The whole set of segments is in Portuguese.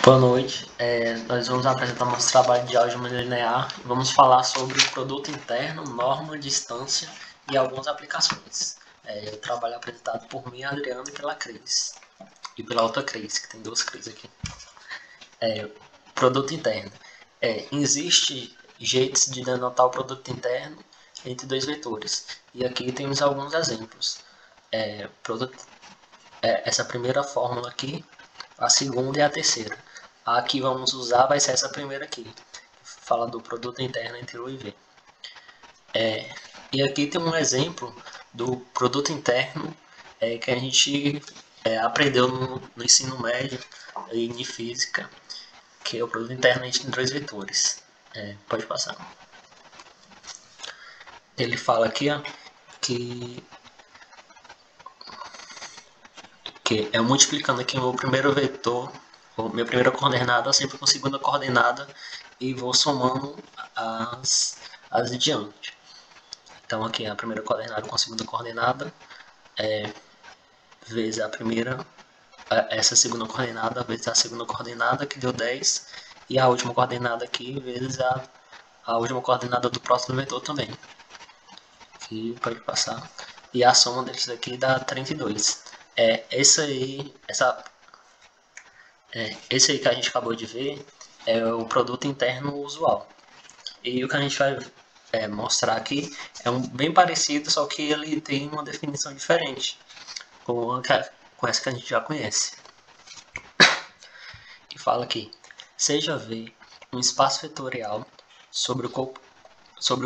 Boa noite, nós vamos apresentar nosso trabalho de álgebra linear e vamos falar sobre o produto interno, norma, distância e algumas aplicações. O trabalho é apresentado por mim, Adriano, e pela Cris. E pela outra Cris, que tem duas Cris aqui. Produto interno. Existe jeitos de denotar o produto interno entre dois vetores. E aqui temos alguns exemplos. Essa primeira fórmula aqui, a segunda e a terceira. A que vamos usar vai ser essa primeira aqui, que fala do produto interno entre U e V. E aqui tem um exemplo do produto interno que a gente aprendeu no ensino médio e em física, que é o produto interno entre dois vetores. Pode passar. Ele fala aqui que é multiplicando aqui o meu primeiro vetor, minha primeira coordenada sempre com a segunda coordenada e vou somando as adiante. Então aqui a primeira coordenada com a segunda coordenada vezes a primeira, essa segunda coordenada vezes a segunda coordenada, que deu 10, e a última coordenada aqui vezes a última coordenada do próximo vetor também, que pode passar, e a soma deles aqui dá 32. Esse aí que a gente acabou de ver é o produto interno usual. E o que a gente vai mostrar aqui é bem parecido, só que ele tem uma definição diferente com essa que a gente já conhece. E fala aqui: seja V um espaço vetorial sobre o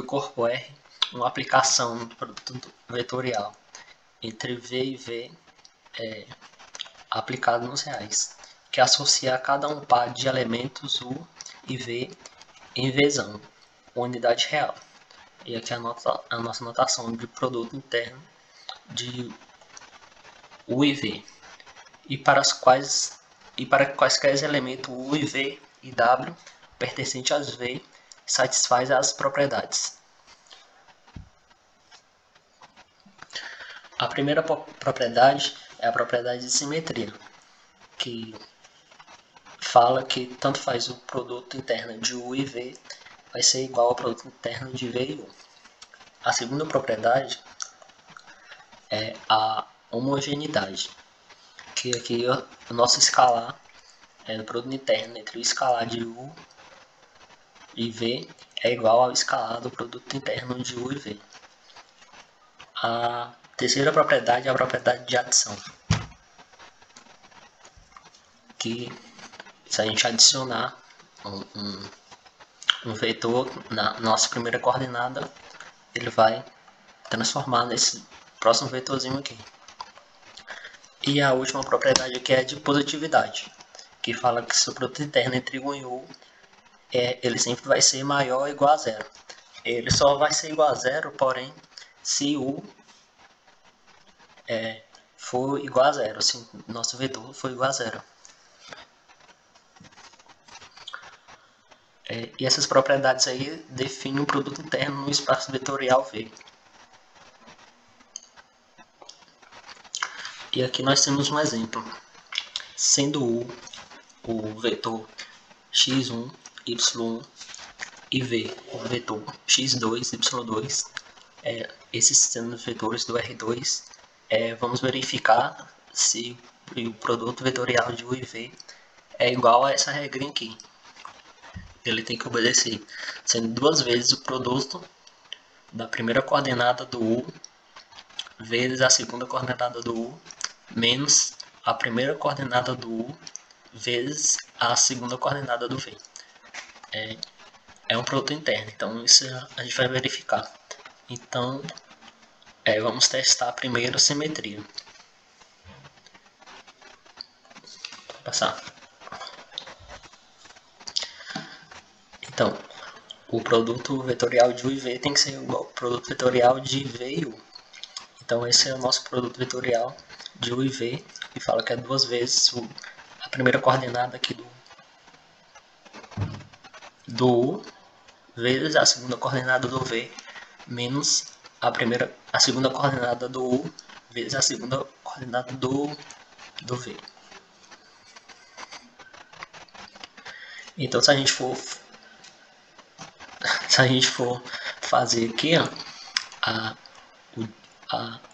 corpo R, uma aplicação do produto vetorial entre V e V aplicado nos reais, que associa a cada um par de elementos U e V em Vzão, unidade real. E aqui a nossa notação de produto interno de U e V. E para quaisquer elementos U e V e W pertencente às V, satisfaz as propriedades. A primeira propriedade é a propriedade de simetria, que fala que tanto faz o produto interno de U e V vai ser igual ao produto interno de V e U. A segunda propriedade é a homogeneidade, que aqui o nosso escalar do produto interno entre o escalar de U e V é igual ao escalar do produto interno de U e V. A terceira propriedade é a propriedade de adição, que se a gente adicionar um vetor na nossa primeira coordenada, ele vai transformar nesse próximo vetorzinho aqui. E a última propriedade aqui é a de positividade, que fala que se o produto interno entre U e U, ele sempre vai ser maior ou igual a zero. Ele só vai ser igual a zero, porém, se U for igual a zero, se nosso vetor for igual a zero. E essas propriedades aí definem o produto interno no espaço vetorial V. E aqui nós temos um exemplo. Sendo U o vetor x1, y1 e V o vetor x2, y2, esses sendo vetores do R2, vamos verificar se o produto vetorial de U e V é igual a essa regrinha aqui. Ele tem que obedecer sendo duas vezes o produto da primeira coordenada do U vezes a segunda coordenada do U menos a primeira coordenada do U vezes a segunda coordenada do V. É um produto interno, então isso a gente vai verificar. Então, vamos testar primeiro a simetria. Vou passar. Então, o produto vetorial de U e V tem que ser igual ao produto vetorial de V e U. Então esse é o nosso produto vetorial de U e V, que fala que é duas vezes a primeira coordenada aqui do U vezes a segunda coordenada do V menos a segunda coordenada do U vezes a segunda coordenada do V. Então se a gente for fazer aqui, ó,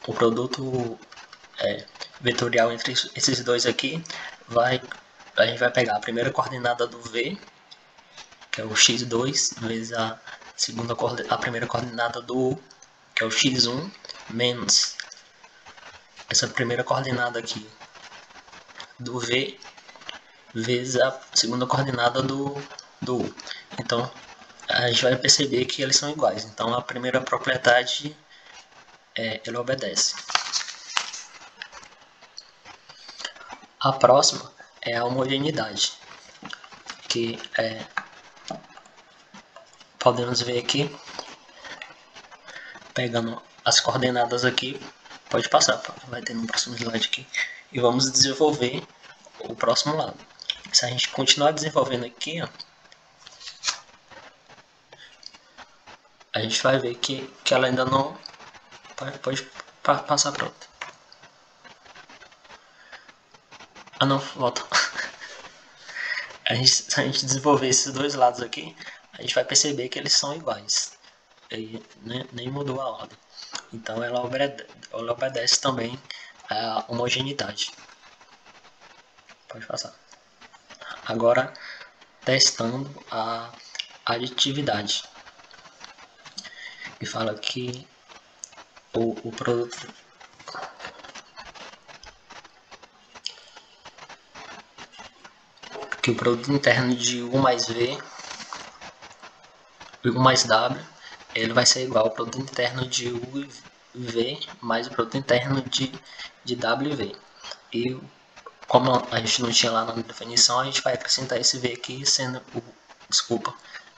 o produto vetorial entre esses dois aqui, a gente vai pegar a primeira coordenada do V, que é o x2, vezes a primeira coordenada do U, que é o x1, menos essa primeira coordenada aqui do V, vezes a segunda coordenada do U. Então, a gente vai perceber que eles são iguais. Então, a primeira propriedade ele obedece. A próxima é a homogeneidade, que podemos ver aqui, pegando as coordenadas aqui, pode passar, vai ter no próximo slide aqui, e vamos desenvolver o próximo lado. Se a gente continuar desenvolvendo aqui, ó, a gente vai ver que ela ainda não pode passar para outra. Ah não, volta. Se a gente desenvolver esses dois lados aqui, a gente vai perceber que eles são iguais. E nem mudou a ordem. Então ela obedece também à homogeneidade. Pode passar. Agora, testando a aditividade. E fala que o produto interno de U mais V e U mais W, ele vai ser igual ao produto interno de U e V mais o produto interno de W e V. E como a gente não tinha lá na definição, a gente vai acrescentar esse V aqui sendo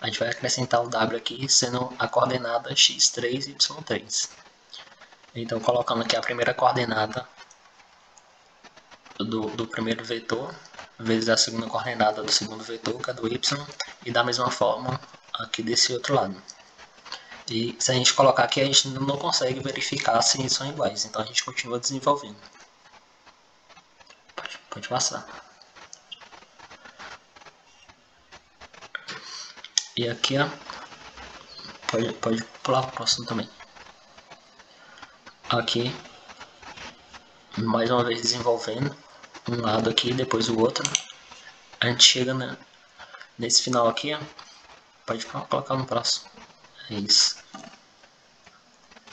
a gente vai acrescentar o W aqui sendo a coordenada x3 e y3. Então, colocando aqui a primeira coordenada do primeiro vetor, vezes a segunda coordenada do segundo vetor, que é do y, e da mesma forma aqui desse outro lado. E se a gente colocar aqui, a gente não consegue verificar se são iguais, então a gente continua desenvolvendo. Pode passar. E aqui, ó, pode pular para o próximo também. Aqui, mais uma vez desenvolvendo um lado aqui, depois o outro. A gente chega nesse final aqui, ó, pode colocar no próximo. É isso.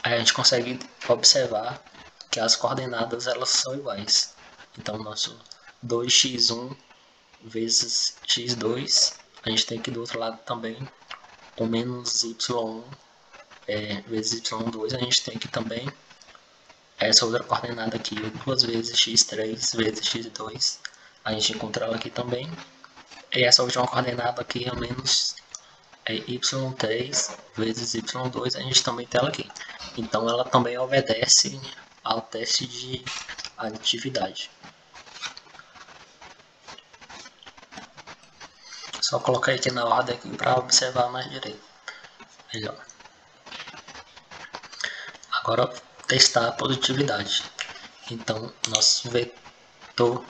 Aí a gente consegue observar que as coordenadas elas são iguais. Então, nosso 2x1 vezes x2, a gente tem aqui do outro lado também o menos y1 vezes y2, a gente tem aqui também essa outra coordenada aqui, 2 vezes x3 vezes x2, a gente encontra ela aqui também. E essa última coordenada aqui é menos y3 vezes y2, a gente também tem ela aqui. Então ela também obedece ao teste de aditividade. Só colocar aqui na ordem aqui para observar mais direito. Melhor. Agora testar a positividade. Então nosso vetor,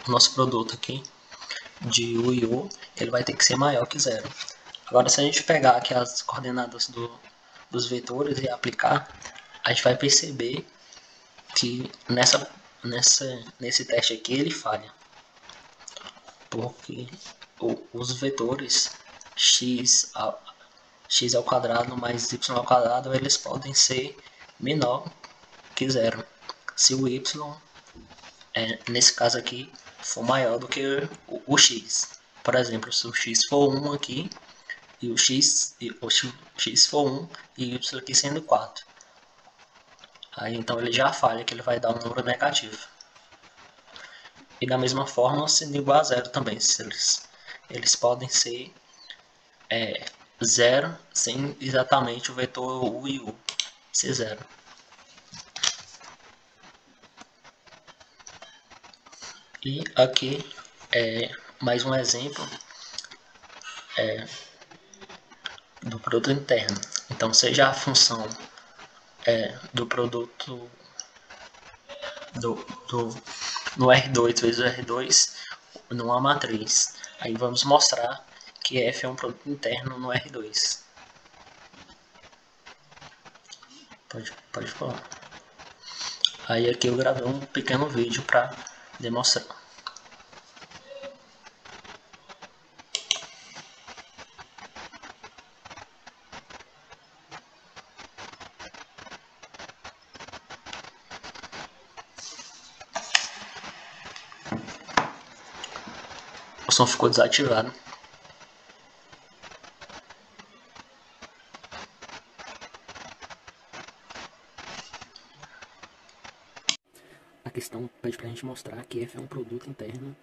nosso produto aqui de U e U, ele vai ter que ser maior que zero. Agora, se a gente pegar aqui as coordenadas dos vetores e aplicar, a gente vai perceber que nesse teste aqui ele falha. Porque os vetores x ao quadrado mais y ao quadrado, eles podem ser menor que zero. Se o y, nesse caso aqui, for maior do que o x. Por exemplo, se o x for 1 aqui, e o x for 1 e y aqui sendo 4. Aí então ele já falha, que ele vai dar um número negativo. E da mesma forma, sendo igual a zero também, se eles podem ser zero sem exatamente o vetor u e u ser zero. E aqui mais um exemplo do produto interno. Então, seja a função do produto no R2 vezes o R2 numa matriz. Aí vamos mostrar que f é um produto interno no R2. Pode falar. Aí aqui eu gravei um pequeno vídeo para demonstrar. O som ficou desativado. A questão pede para a gente mostrar que f é um produto interno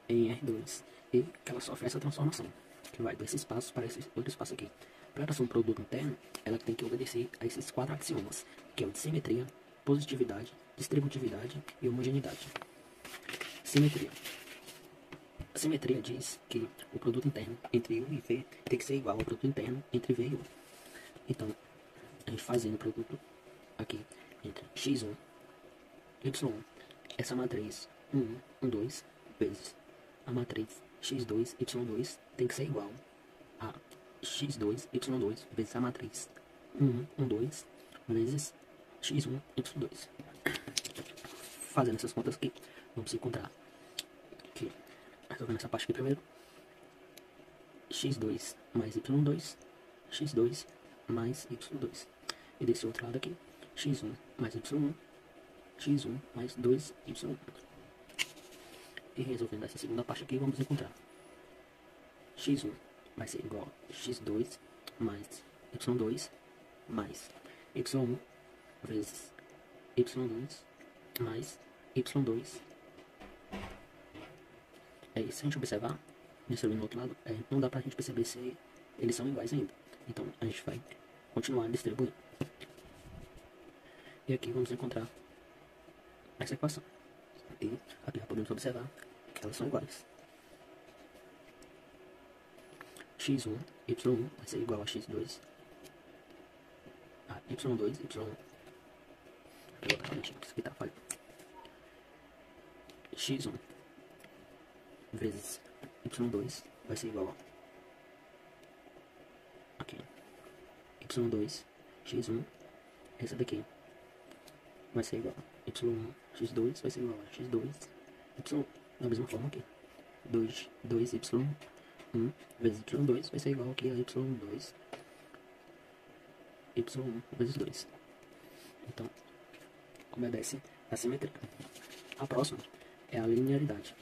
em R2 e que ela sofre essa transformação, que vai desse espaço para esse outro espaço aqui. Para ela ser um produto interno, ela tem que obedecer a esses 4 axiomas, que é o de simetria, positividade, distributividade e homogeneidade. Simetria. A simetria diz que o produto interno entre U e V tem que ser igual ao produto interno entre V e U. Então, a gente fazendo o produto aqui entre x1 e y1, essa matriz 1, 1, 2 vezes a matriz x2, y2 tem que ser igual a x2, y2 vezes a matriz 1, 1, 2 vezes x1, y2. Fazendo essas contas aqui, vamos encontrar que, resolvendo essa parte aqui primeiro, x2 mais y2, x2 mais y2. E desse outro lado aqui, x1 mais y1, x1 mais 2y1. E resolvendo essa segunda parte aqui, vamos encontrar x1 vai ser igual a x2 mais y2 mais y1 vezes y2 mais y2. Se a gente observar, distribuindo do outro lado, não dá pra gente perceber se eles são iguais ainda. Então a gente vai continuar distribuindo. E aqui vamos encontrar essa equação. E aqui já podemos observar que elas são iguais. x1, y1 vai ser igual a x2, a y2, y1. Vou botar realmente isso aqui tá falho. x1 vezes y2 vai ser igual a aqui, y2, x1, essa daqui vai ser igual a y1, x2 vai ser igual a x2, y, da mesma forma aqui, 2y1 vezes y2 vai ser igual aqui a y2, y1 vezes 2. Então, obedece a simetria. A próxima é a linearidade,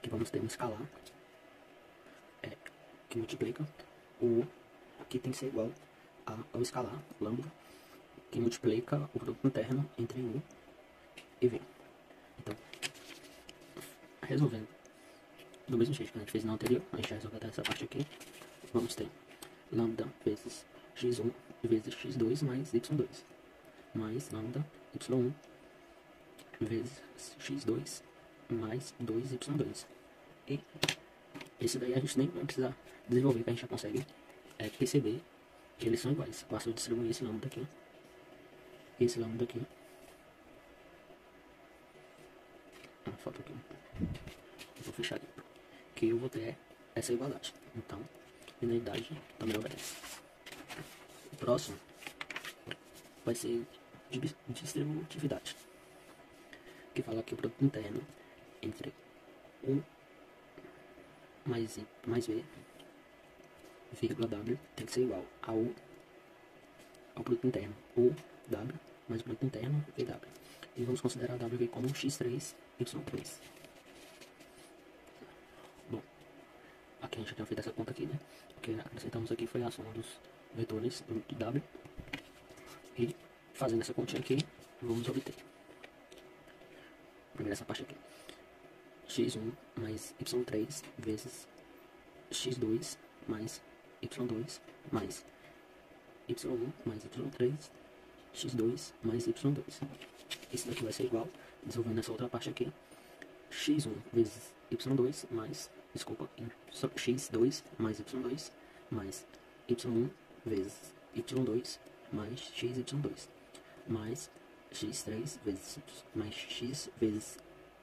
que vamos ter um escalar que multiplica o U, aqui tem que ser igual ao escalar lambda, que multiplica o produto interno entre U e V. Então, resolvendo do mesmo jeito que a gente fez na anterior, a gente já resolveu até essa parte aqui, vamos ter lambda vezes x1 vezes x2 mais y2, mais lambda y1 vezes x2 mais 2y2. E esse daí a gente nem vai precisar desenvolver, que a gente já consegue perceber que eles são iguais. Basta eu distribuir esse lambda aqui, esse lambda aqui. Falta aqui. Vou fechar aqui, que eu vou ter essa igualdade. Então, linearidade também obedece. O próximo vai ser distributividade, que fala que o produto interno entre U mais I mais V, vírgula W, tem que ser igual a U, ao produto interno U, W, mais o produto interno VW. E vamos considerar W aqui como x3, y3. Bom, aqui a gente já tinha feito essa conta aqui, né? O que acrescentamos aqui foi a soma dos vetores do W. E fazendo essa continha aqui, vamos obter primeiro essa parte aqui, x1 mais y3 vezes x2 mais y2 mais y1 mais y3, x2 mais y2. Esse daqui vai ser igual, desenvolvendo essa outra parte aqui, x1 vezes y2 mais, desculpa, x2 mais y2 mais y1 vezes y2 mais xy2 mais x3 vezes mais x vezes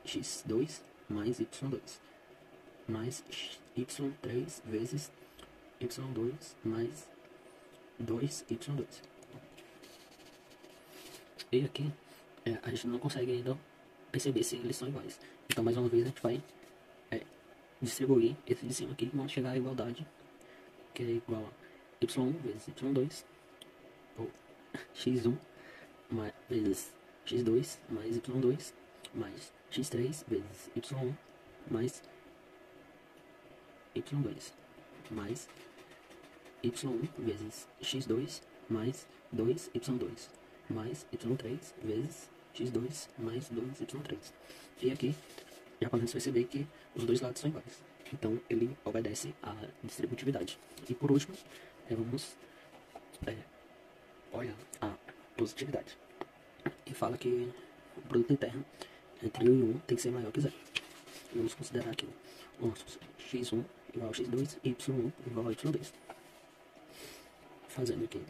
x2 mais y2 mais y3 vezes y2 mais 2y2. E aqui a gente não consegue ainda perceber se eles são iguais. Então, mais uma vez, a gente vai distribuir esse de cima aqui e vamos chegar à igualdade, que é igual a y1 vezes y2, ou x1 vezes x2 mais y2, mais x3 vezes y1 mais y2, mais y1 vezes x2 mais 2y2, mais y3 vezes x2 mais 2y3. E aqui já podemos perceber que os dois lados são iguais. Então ele obedece à distributividade. E por último, vamos olhar a positividade. E fala que o produto interno entre u e 1 tem que ser maior que zero. Vamos considerar aqui o nosso x1 igual a x2 e y1 igual a y2. Fazendo aqui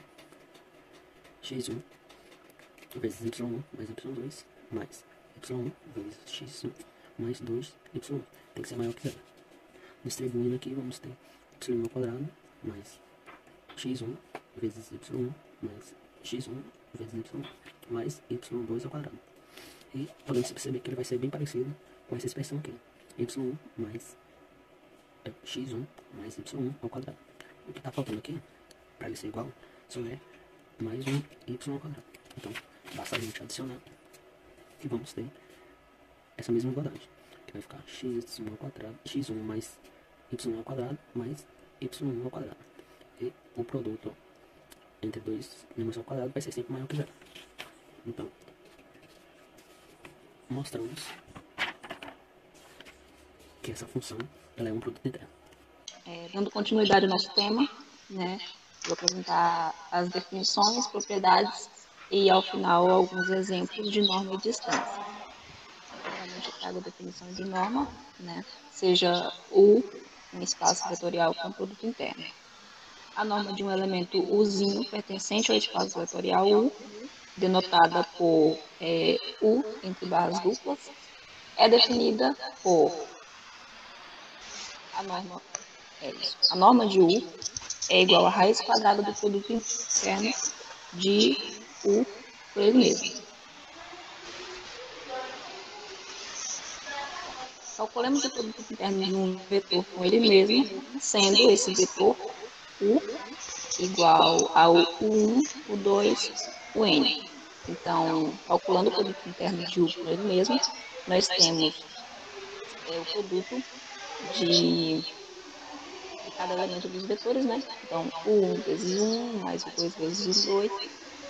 x1 vezes y1 mais y2 mais y1 vezes x1 mais 2y1. Tem que ser maior que zero. Distribuindo aqui, vamos ter y ao quadrado mais x1 vezes y1 mais x1 vezes y1 mais y2 ao quadrado. E podemos perceber que ele vai ser bem parecido com essa expressão aqui. Y1 mais x1 mais y1 ao quadrado. O que está faltando aqui, para ele ser igual, só é mais um y ao quadrado. Então, basta a gente adicionar e vamos ter essa mesma igualdade, que vai ficar x1 ao quadrado, x1 mais y ao quadrado mais y1 ao quadrado. E o produto entre dois números ao quadrado vai ser sempre maior que zero. Então, mostramos que essa função ela é um produto interno. Dando continuidade ao nosso tema, né, vou apresentar as definições, propriedades e, ao final, alguns exemplos de norma e distância. Primeiramente, eu trago a definição de norma, né, seja U, um espaço vetorial com produto interno. A norma de um elemento Uzinho pertencente ao espaço vetorial U, denotada por U entre barras duplas, é definida por a norma de U é igual à raiz quadrada do produto interno de U por ele mesmo. Calculemos o produto interno de um vetor com ele mesmo, sendo esse vetor U igual ao U1, U2, UN. Então, calculando o produto interno de U por ele mesmo, nós temos o produto de cada elemento dos vetores, né? Então, o 1 vezes o 1, mais o 2 vezes o 2,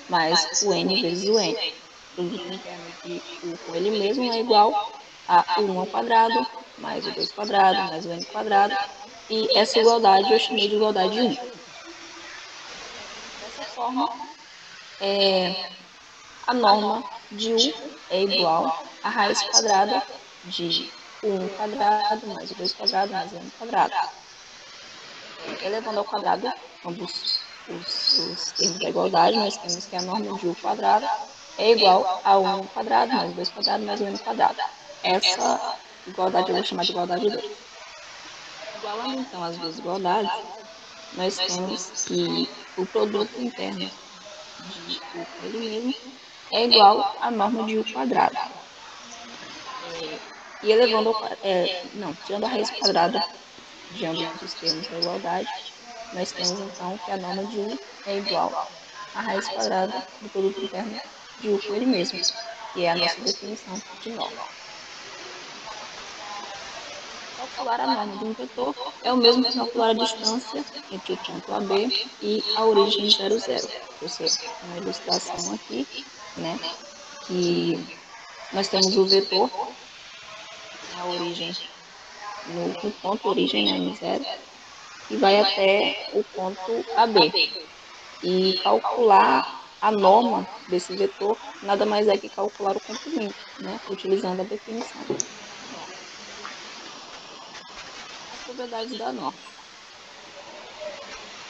mais o n vezes o n. O produto interno de u com ele mesmo é igual a 1 ao quadrado, mais o 2 quadrado, mais o n quadrado. E essa igualdade eu chamei de igualdade 1. Dessa forma, a norma de u é igual à raiz quadrada de 1 quadrado, mais o 2 quadrado, mais o n quadrado. Elevando ao quadrado ambos os termos da igualdade, nós temos que a norma de u quadrado é igual a 1 ao quadrado, mais 2 quadrado, mais o n quadrado. Essa igualdade eu vou chamar de igualdade 2. Igualando então as duas igualdades, nós temos que o produto interno de u com ele mesmo é igual à norma de u quadrado. E elevando ao tirando a raiz quadrada de ambos os termos da igualdade, nós temos então que a norma de u é igual à raiz quadrada do produto interno de u com ele mesmo, que é a nossa definição de norma. Calcular a norma de um vetor é o mesmo que calcular a distância entre o ponto AB e a origem 0, 0. Trouxe uma ilustração aqui, né, que nós temos o vetor, a origem no ponto origem, né, no 0, e vai até o ponto AB. E calcular a norma desse vetor nada mais é que calcular o comprimento, né, utilizando a definição. As propriedades da norma.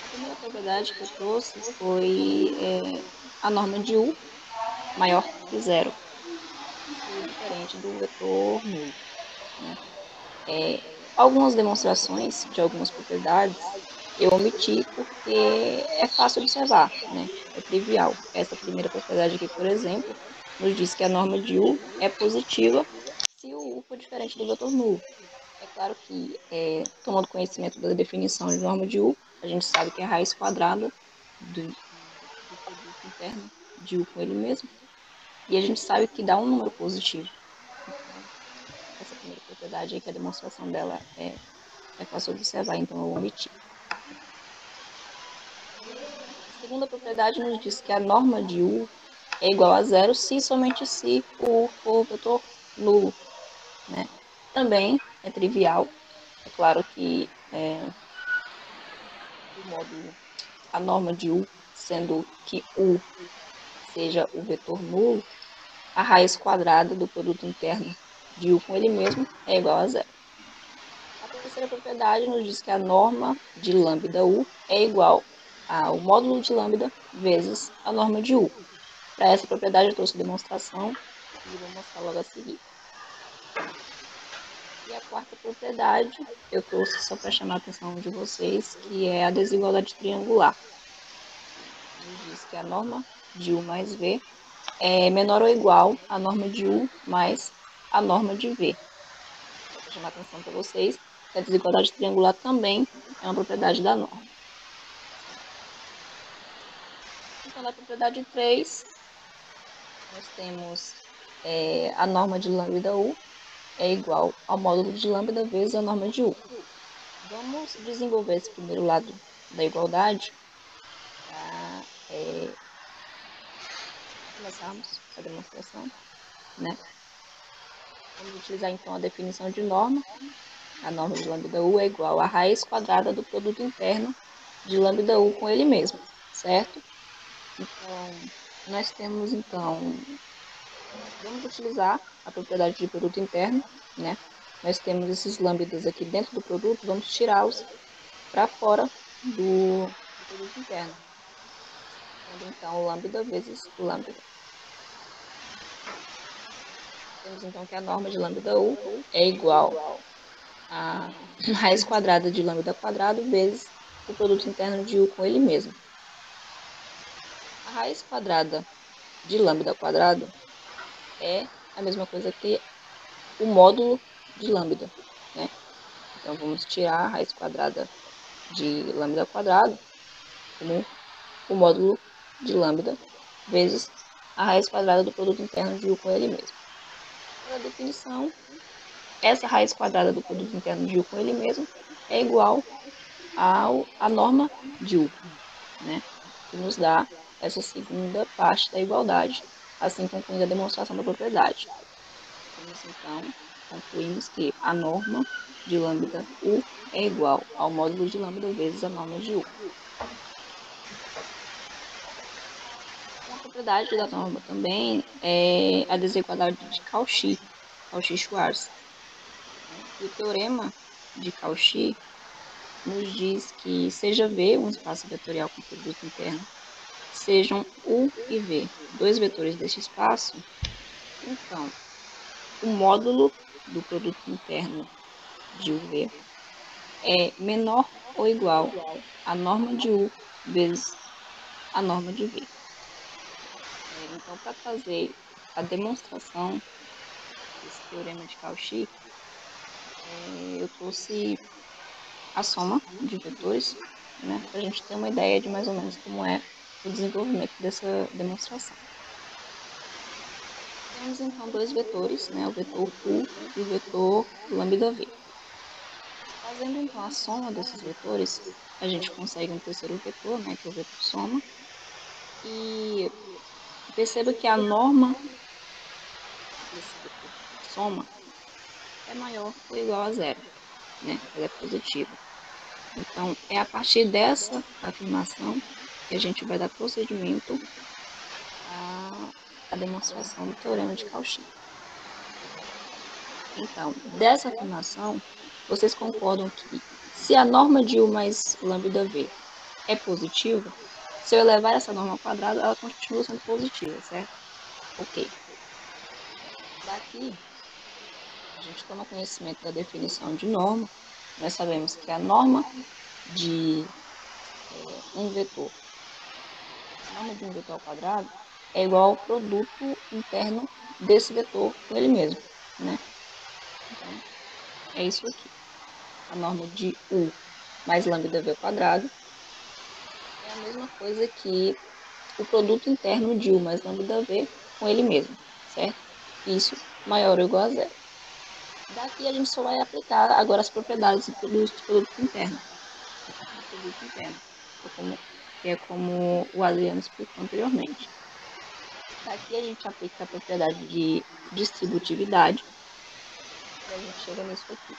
A primeira propriedade que eu trouxe foi a norma de U maior que 0, diferente do vetor nulo, né? Algumas demonstrações de algumas propriedades eu omiti porque é fácil observar, né? É trivial. Essa primeira propriedade aqui, por exemplo, nos diz que a norma de U é positiva se o U for diferente do vetor nulo. É claro que, tomando conhecimento da definição de norma de U, a gente sabe que é a raiz quadrada do produto interno de U com ele mesmo, e a gente sabe que dá um número positivo. Então, essa primeira propriedade aí, que a demonstração dela é fácil observar, então eu omiti. A segunda propriedade nos diz que a norma de U é igual a zero se e somente se o U for vetor nulo, né? Também é trivial. É claro que o módulo, a norma de U, sendo que U seja o vetor nulo, a raiz quadrada do produto interno de U com ele mesmo é igual a zero. A terceira propriedade nos diz que a norma de lambda U é igual ao módulo de lambda vezes a norma de U. Para essa propriedade eu trouxe demonstração e vou mostrar logo a seguir. E a quarta propriedade eu trouxe só para chamar a atenção de vocês, que é a desigualdade triangular. Nos diz que a norma de U mais V é menor ou igual à norma de U mais a norma de V. Só para chamar a atenção para vocês, que a desigualdade triangular também é uma propriedade da norma. Então, na propriedade 3, nós temos a norma de lambda U é igual ao módulo de lambda vezes a norma de U. Vamos desenvolver esse primeiro lado da igualdade para começarmos a demonstração, né? Vamos utilizar então a definição de norma. A norma de lambda U é igual à raiz quadrada do produto interno de lambda U com ele mesmo, certo? Então, nós temos então, vamos utilizar a propriedade de produto interno, né? Nós temos esses lambdas aqui dentro do produto, vamos tirá-los para fora do produto interno. Tendo então lambda vezes lambda. Temos então que a norma de lambda U é igual a raiz quadrada de lambda quadrado vezes o produto interno de U com ele mesmo. A raiz quadrada de lambda quadrado é a mesma coisa que o módulo de lambda, né? Então, vamos tirar a raiz quadrada de lambda quadrado como o módulo de lambda vezes a raiz quadrada do produto interno de U com ele mesmo. Pela definição, essa raiz quadrada do produto interno de U com ele mesmo é igual à norma de U, né? Que nos dá essa segunda parte da igualdade, assim concluindo a demonstração da propriedade. Então, concluímos que a norma de lambda U é igual ao módulo de lambda vezes a norma de U. Uma propriedade da norma também é a desigualdade de Cauchy, Cauchy-Schwarz. E o teorema de Cauchy nos diz que seja V um espaço vetorial com produto interno, sejam U e V dois vetores deste espaço, então o módulo do produto interno de UV é menor ou igual à norma de U vezes a norma de V. Então, para fazer a demonstração desse teorema de Cauchy, eu trouxe a soma de vetores, né, para a gente ter uma ideia de mais ou menos como é o desenvolvimento dessa demonstração. Temos então dois vetores, né, o vetor U e o vetor lambda V. Fazendo então a soma desses vetores, a gente consegue um terceiro vetor, né, que é o vetor soma. E perceba que a norma desse vetor soma é maior ou igual a zero, né? Ela é positiva. Então, é a partir dessa afirmação que a gente vai dar procedimento à demonstração do teorema de Cauchy. Então, dessa afirmação, vocês concordam que se a norma de U mais lambda V é positiva, se eu elevar essa norma ao quadrado, ela continua sendo positiva, certo? Ok. Daqui, a gente toma conhecimento da definição de norma, nós sabemos que a norma de um vetor, a norma de um vetor ao quadrado é igual ao produto interno desse vetor com ele mesmo, né? Então, é isso aqui. A norma de U mais lambda V ao quadrado é a mesma coisa que o produto interno de U mais lambda V com ele mesmo, certo? Isso maior ou igual a zero. Daqui a gente só vai aplicar agora as propriedades do produto interno. Do produto interno, que é como o Adriano explicou anteriormente. Daqui a gente aplica a propriedade de distributividade e a gente chega nisso aqui.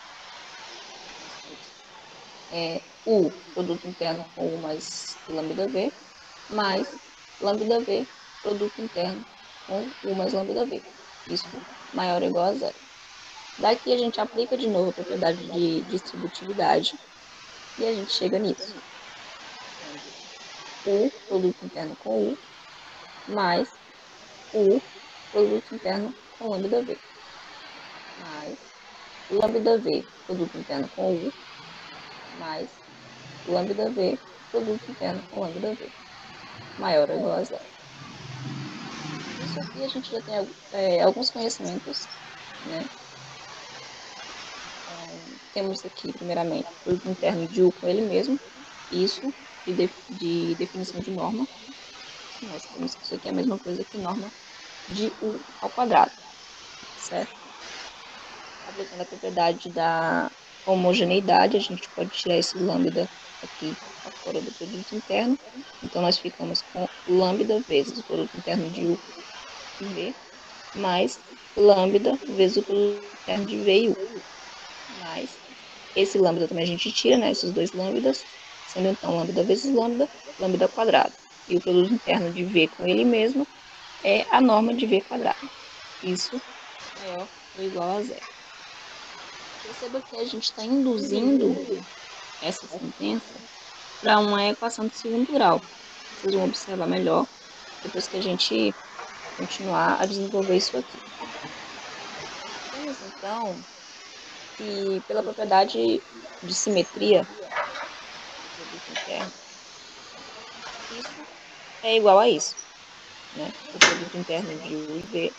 U, produto interno com U mais lambda V, mais lambda V, produto interno com U mais lambda V. Isso maior ou igual a zero. Daqui a gente aplica de novo a propriedade de distributividade e a gente chega nisso. U, produto interno com U, mais U, produto interno com lambda V, mais lambda V, produto interno com U, mais lambda V, produto interno com lambda V, maior ou igual a zero. Isso aqui a gente já tem alguns conhecimentos, né? Então, temos aqui, primeiramente, o produto interno de U com ele mesmo, isso de definição de norma. Nós temos que isso aqui é a mesma coisa que norma de U ao quadrado, certo? Aplicando a propriedade da homogeneidade, a gente pode tirar esse lambda aqui fora do produto interno. Então, nós ficamos com lambda vezes o produto interno de U e V, mais lambda vezes o produto interno de V e U. Mais esse lambda também a gente tira, né? Esses dois lambdas, sendo então lambda vezes lambda, lambda quadrado. E o produto interno de V com ele mesmo é a norma de V quadrado. Isso maior ou igual a zero. Perceba que a gente está induzindo essa sentença para uma equação de segundo grau. Vocês vão observar melhor depois que a gente continuar a desenvolver isso aqui. Temos então que, pela propriedade de simetria do produto interno, isso é igual a isso, né? O produto interno de U e V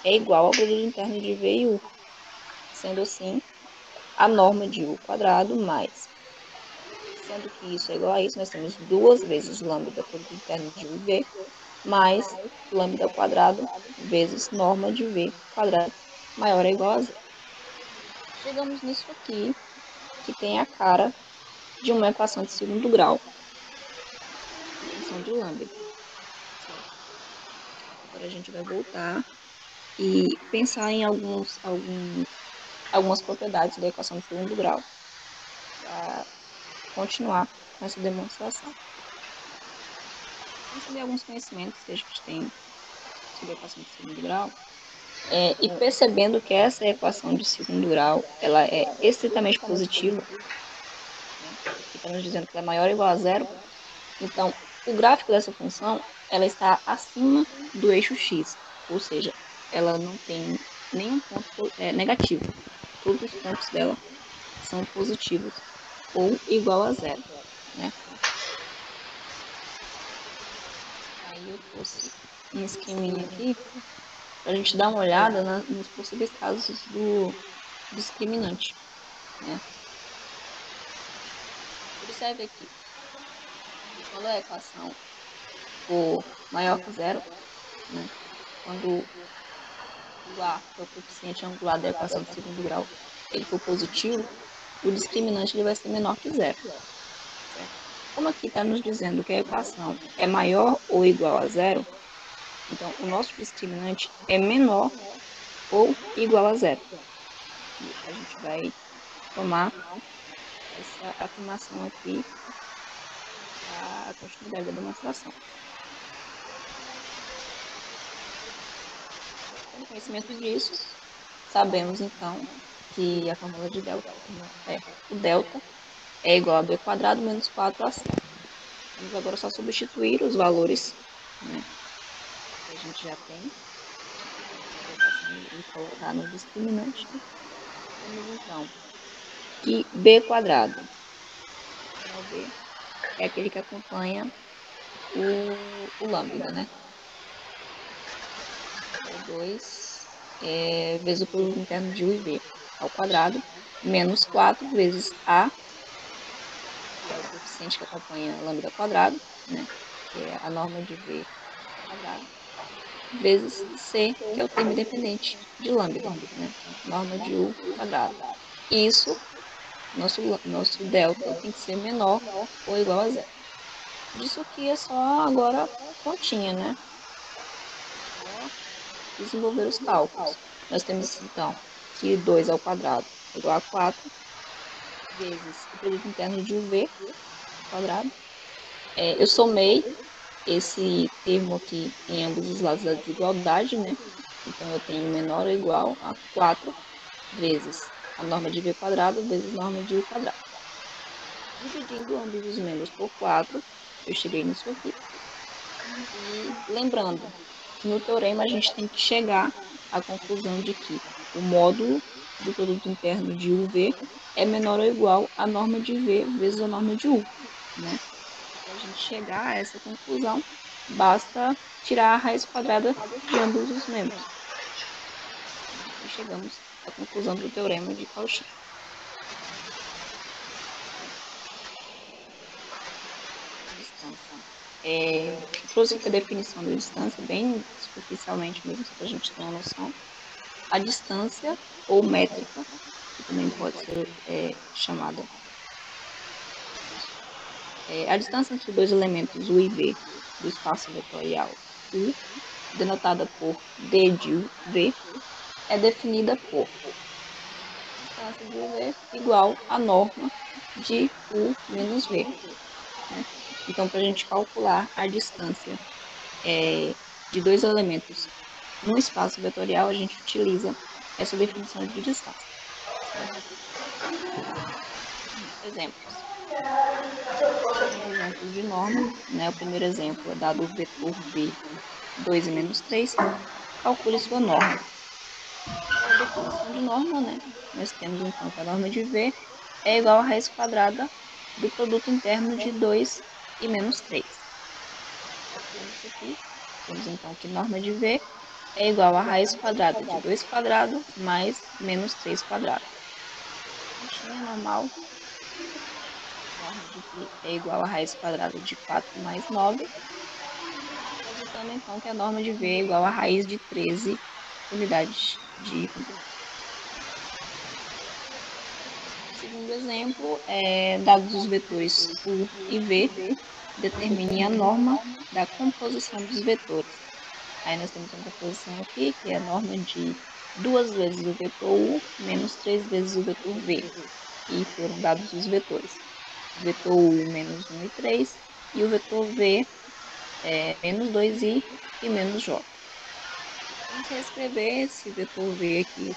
é igual ao produto interno de V e U. Sendo assim, a norma de U quadrado mais, sendo que isso é igual a isso, nós temos duas vezes lambda produto interno de U e V, mais lambda ao quadrado vezes norma de V quadrado maior ou igual a zero. Chegamos nisso aqui, que tem a cara de uma equação de segundo grau, função de lambda. Agora a gente vai voltar e pensar em algumas propriedades da equação de segundo grau para continuar com essa demonstração. Vamos saber alguns conhecimentos que a gente tem sobre a equação de segundo grau. E percebendo que essa equação de segundo grau ela é estritamente positiva, né? Aqui está nos dizendo que ela é maior ou igual a zero. Então, o gráfico dessa função ela está acima do eixo x, ou seja, ela não tem nenhum ponto negativo. Todos os pontos dela são positivos ou igual a zero, né? Aí eu trouxe um esqueminha aqui para a gente dar uma olhada nos possíveis casos do discriminante, né? Observe aqui, quando a equação for maior que zero, né? Quando o A, que é o coeficiente angular da equação de segundo grau, ele for positivo, o discriminante ele vai ser menor que zero. Certo? Como aqui está nos dizendo que a equação é maior ou igual a zero, então o nosso discriminante é menor ou igual a zero. E a gente vai tomar essa afirmação aqui para a continuidade da demonstração. Tendo conhecimento disso, sabemos então que a fórmula de delta o delta é igual a b quadrado menos 4ac. Vamos agora só substituir os valores, né, que a gente já tem e colocar no discriminante. Temos então que b quadrado, o b é aquele que acompanha o lambda, né? É 2 vezes o produto interno de u e v ao quadrado, menos 4 vezes a, que é o coeficiente que acompanha lambda ao quadrado, né? Que é a norma de v ao quadrado, vezes c, que é o termo independente de lambda, né? Norma de u quadrado. Isso, nosso delta tem que ser menor ou igual a zero. Isso aqui é só agora continha, né? Só desenvolver os cálculos. Nós temos, então, que 2 ao quadrado é igual a 4 vezes o produto interno de UV ao quadrado. Eu somei esse termo aqui em ambos os lados da desigualdade, né? Então, eu tenho menor ou igual a 4 vezes a norma de V quadrado vezes a norma de U quadrado. Dividindo ambos os membros por 4, eu cheguei nisso aqui. E lembrando que no teorema a gente tem que chegar à conclusão de que o módulo do produto interno de UV é menor ou igual à norma de V vezes a norma de U, né? Para a gente chegar a essa conclusão, basta tirar a raiz quadrada de ambos os membros. E chegamos à conclusão do teorema de Cauchy. Distância. Trouxe aqui a definição da distância, bem superficialmente mesmo, para a gente ter uma noção. A distância, ou métrica, que também pode ser chamada. A distância entre dois elementos U e V do espaço vetorial U, denotada por d de UV, é definida por distância de UV igual à norma de U menos V. Né? Então, para a gente calcular a distância de dois elementos no espaço vetorial, a gente utiliza essa definição de distância. Certo? Exemplos. Alguns exemplos de norma, né? O primeiro exemplo é dado o vetor V 2 e menos 3. Calcule sua norma. Pela definição de norma, né? Nós temos então que a norma de V é igual à raiz quadrada do produto interno de 2 e menos 3. Calculando isso aqui, temos então que norma de V é igual à raiz quadrada de 2 quadrado mais menos 3 quadrado. Continha normal. Norma de V é igual à raiz quadrada de 4 mais 9. Resultando então que a norma de V é igual à raiz de 13 unidades de Hubble. Segundo exemplo, dados os vetores U e V, determine a norma da composição dos vetores. Aí nós temos uma composição aqui, que é a norma de 2 vezes o vetor U menos 3 vezes o vetor V. E foram dados os vetores. O vetor U menos 1 e 3, e o vetor V menos 2i e menos j. Vamos reescrever esse vetor V aqui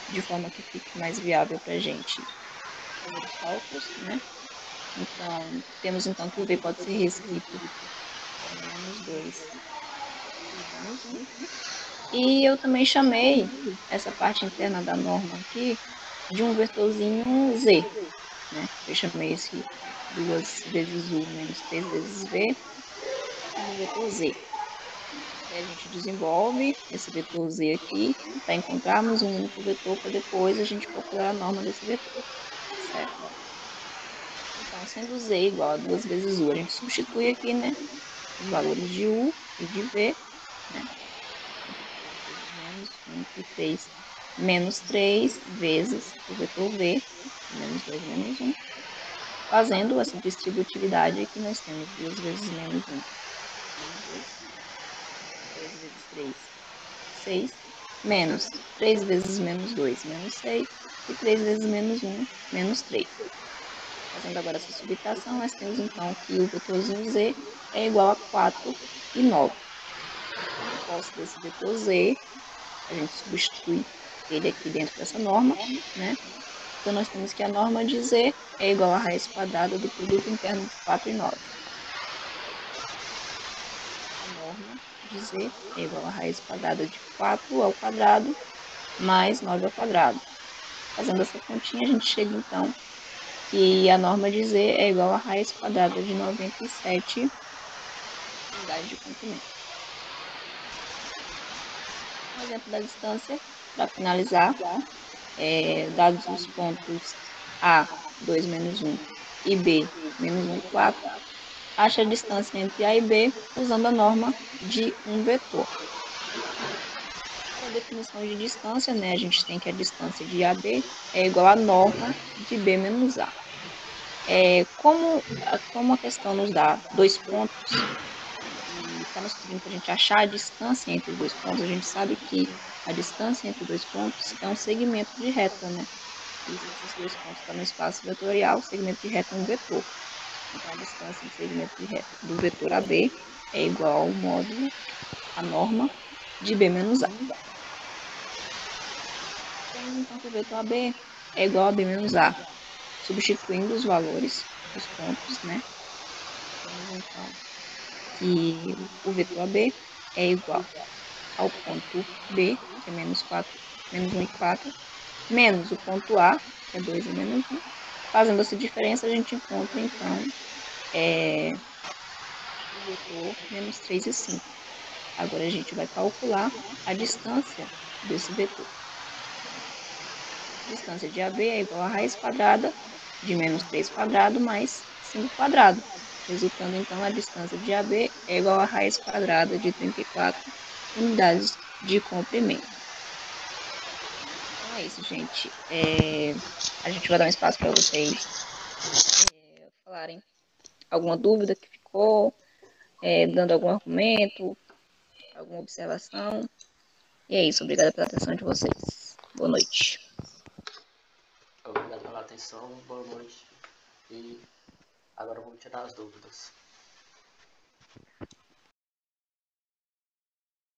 de forma que fique mais viável para a gente fazer os cálculos, né? Então, temos então que o V pode ser reescrito menos 2 e menos 1. E eu também chamei essa parte interna da norma aqui de um vetorzinho Z, né? Eu chamei esse 2 vezes U menos 3 vezes V como vetor Z. E a gente desenvolve esse vetor Z aqui para encontrarmos um único vetor para depois a gente calcular a norma desse vetor, certo? Então, sendo Z igual a 2 vezes U, a gente substitui aqui, né, os valores de U e de V, né? Menos 1 e 3, menos 3 vezes o vetor V, menos 2 menos 1. Fazendo essa distributividade aqui, nós temos 2 vezes menos 1, menos 2. 2 vezes 3, 6, menos 3 vezes menos 2, menos 6, e 3 vezes menos 1, menos 3. Fazendo agora essa subtração, nós temos então que o vetorzinho Z é igual a 4 e 9. Em posse desse vetor Z, a gente substitui ele aqui dentro dessa norma, né? Então, nós temos que a norma de Z é igual à raiz quadrada do produto interno de 4 e 9. A norma de Z é igual à raiz quadrada de 4 ao quadrado mais 9 ao quadrado. Fazendo essa continha, a gente chega então que a norma de Z é igual a raiz quadrada de 97 unidades de comprimento. Um exemplo da distância, para finalizar, dados os pontos A, 2 menos 1, e B, menos 1 e 4, acha a distância entre A e B usando a norma de um vetor. Para a definição de distância, né, a gente tem que a distância de AB é igual à norma de B menos A. Como a questão nos dá 2 pontos, e está nos pedindo para a gente achar a distância entre os 2 pontos, a gente sabe que a distância entre 2 pontos é um segmento de reta, né? E se esses 2 pontos estão no espaço vetorial, o segmento de reta é um vetor. Então, a distância do segmento de reta do vetor AB é igual ao módulo, a norma, de B menos A. Temos, então, que o vetor AB é igual a B menos A. Substituindo os valores, os pontos, né? Temos, então, que o vetor AB é igual ao ponto B, que é menos 1 e 4, menos o ponto A, que é 2 e menos 1. Fazendo essa diferença, a gente encontra, então, o vetor menos 3 e 5. Agora, a gente vai calcular a distância desse vetor. A distância de AB é igual a raiz quadrada de menos 3 quadrado mais 5 quadrado. Resultando, então, a distância de AB é igual a raiz quadrada de 34 unidades de comprimento. Então é isso, gente. A gente vai dar um espaço para vocês falarem alguma dúvida que ficou, dando algum argumento, alguma observação. E é isso. Obrigada pela atenção de vocês. Boa noite. Obrigado pela atenção, boa noite. E agora vamos tirar as dúvidas.